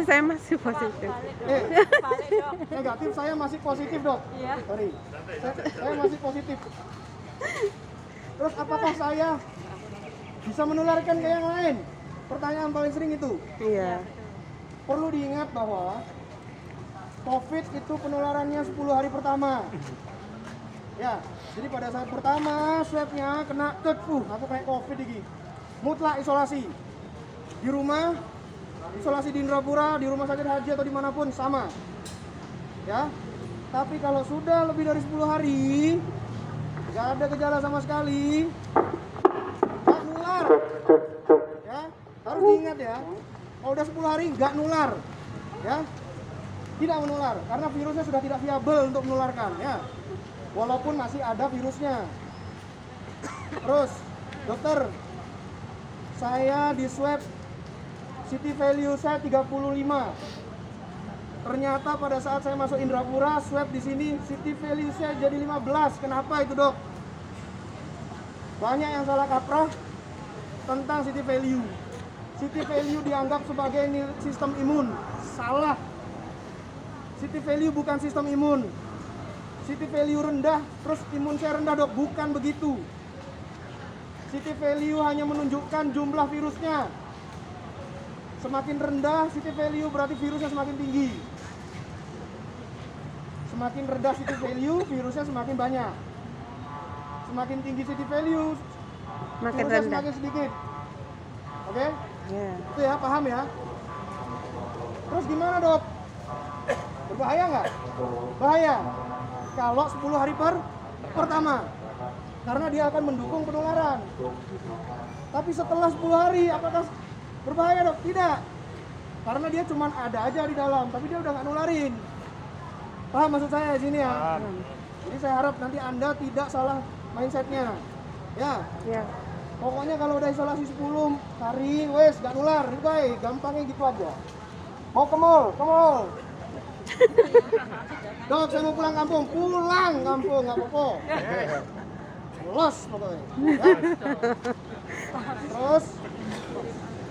Saya masih positif. Balik dok. Negatif, saya masih positif dok. Iya. Sorry, saya masih positif. Terus apakah saya bisa menularkan ke yang lain? Pertanyaan paling sering itu. Iya. Perlu diingat bahwa COVID itu penularannya 10 hari pertama. Ya, jadi pada saat pertama swabnya kena aku kayak COVID ini. Mutlak isolasi. Di rumah, isolasi di Indrapura, di rumah sakit haji atau dimanapun sama. Ya, tapi kalau sudah lebih dari 10 hari, nggak ada gejala sama sekali, nggak nular. Ya, harus diingat ya. Kalau udah 10 hari nggak nular, ya, tidak menular karena virusnya sudah tidak viabel untuk menularkan, ya. Walaupun masih ada virusnya. Terus, dokter, saya di swab city value saya 35. Ternyata pada saat saya masuk Indrapura, swab di sini city value saya jadi 15. Kenapa itu, dok? Banyak yang salah kaprah tentang city value. City value dianggap sebagai sistem imun. Salah. City value bukan sistem imun. City value rendah, terus imun saya rendah, dok. Bukan begitu. City value hanya menunjukkan jumlah virusnya. Semakin rendah city value berarti virusnya semakin tinggi. Semakin rendah city value, virusnya semakin banyak. Semakin tinggi city value, Makin virusnya rendah. semakin sedikit. Oke? Iya. Itu ya, paham ya? Terus gimana, dok? Berbahaya nggak? Bahaya. Kalau 10 hari pertama. Karena dia akan mendukung penularan. Tapi setelah 10 hari, apakah berbahaya, dok? Tidak. Karena dia cuma ada aja di dalam, tapi dia udah nggak nularin. Paham maksud saya di sini ya? Jadi saya harap nanti Anda tidak salah mindsetnya. Ya. Iya. Pokoknya kalau udah isolasi 10 hari, wes gak nular, baik, gampangnya gitu aja. Mau ke mall, Dok, saya mau pulang kampung, nggak apa-apa. Los pokoknya. Ya. Terus,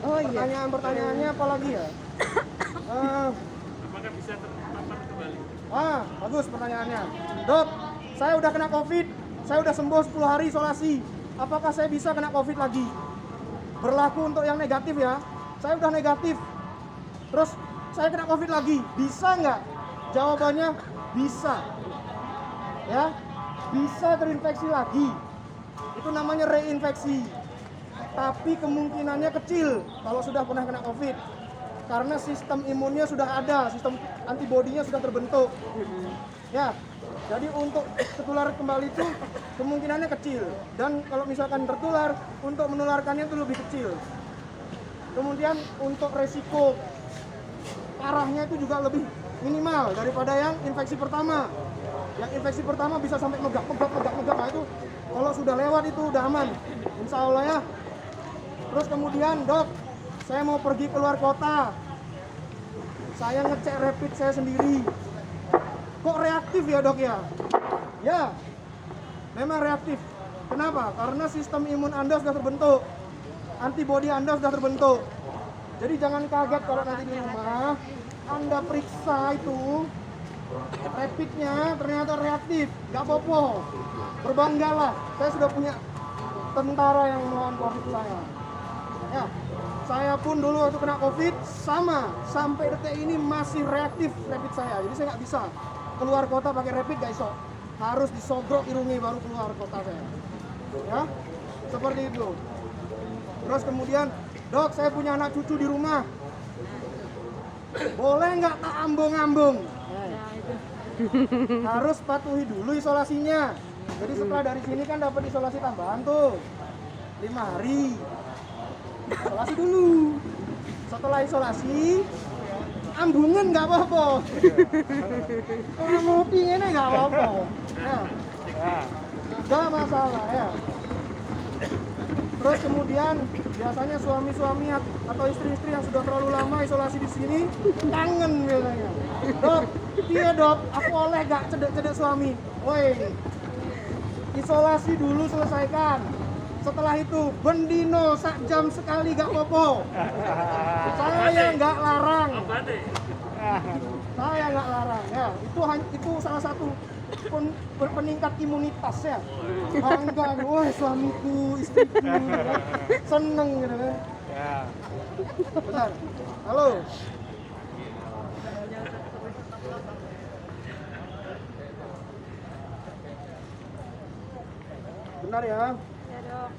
Oh iya. pertanyaannya apa lagi ya? Apakah bisa terpapar kembali? Bagus pertanyaannya. Dok, saya udah kena COVID, saya udah sembuh 10 hari isolasi. Apakah saya bisa kena COVID lagi? Berlaku untuk yang negatif ya. Saya udah negatif. Terus saya kena COVID lagi. Bisa nggak? Jawabannya bisa. Ya, bisa terinfeksi lagi. Itu namanya reinfeksi. Tapi kemungkinannya kecil kalau sudah pernah kena COVID. Karena sistem imunnya sudah ada, sistem antibodinya sudah terbentuk. Ya, jadi untuk tertular kembali itu kemungkinannya kecil. Dan kalau misalkan tertular, untuk menularkannya itu lebih kecil. Kemudian untuk resiko parahnya itu juga lebih minimal daripada yang infeksi pertama. Yang infeksi pertama bisa sampai megap. Nah itu kalau sudah lewat itu udah aman. Insya Allah ya. Terus kemudian, dok, saya mau pergi keluar kota. Saya ngecek rapid saya sendiri. Kok reaktif ya, dok ya? Ya, memang reaktif. Kenapa? Karena sistem imun Anda sudah terbentuk. Antibodi Anda sudah terbentuk. Jadi jangan kaget kalau nanti di rumah Anda periksa itu rapidnya ternyata reaktif. Gak apa-apa. Berbanggalah. Saya sudah punya tentara yang melawan COVID saya. Ya, saya pun dulu waktu kena COVID sama, sampai detik ini masih reaktif rapid saya. Jadi saya nggak bisa keluar kota pakai rapid, gak iso. Harus disogrok irungi baru keluar kota saya. Ya, seperti itu. Terus kemudian, dok, saya punya anak cucu di rumah. Boleh nggak tak ambung-ambung? Harus patuhi dulu isolasinya. Jadi setelah dari sini kan dapat isolasi tambahan tuh 5 hari. Isolasi dulu. Setelah isolasi, ambungan nggak apa-apa. Kalau ngopi ini nggak apa-apa. Ya. Nggak masalah ya. Terus kemudian biasanya suami-suami atau istri-istri yang sudah terlalu lama isolasi di sini kangen biasanya. Dok, iya dok, aku oleh gak cedek-cedek suami. Woi, isolasi dulu selesaikan. Setelah itu bendino sak jam sekali gak popo. Saya nggak larang. Saya nggak larang ya. Itu salah satu peningkat imunitas ya. Bangga, wah suamiku, istriku, seneng gitu kan. Ya. Bentar. Halo. Benar ya. Ya, Dok.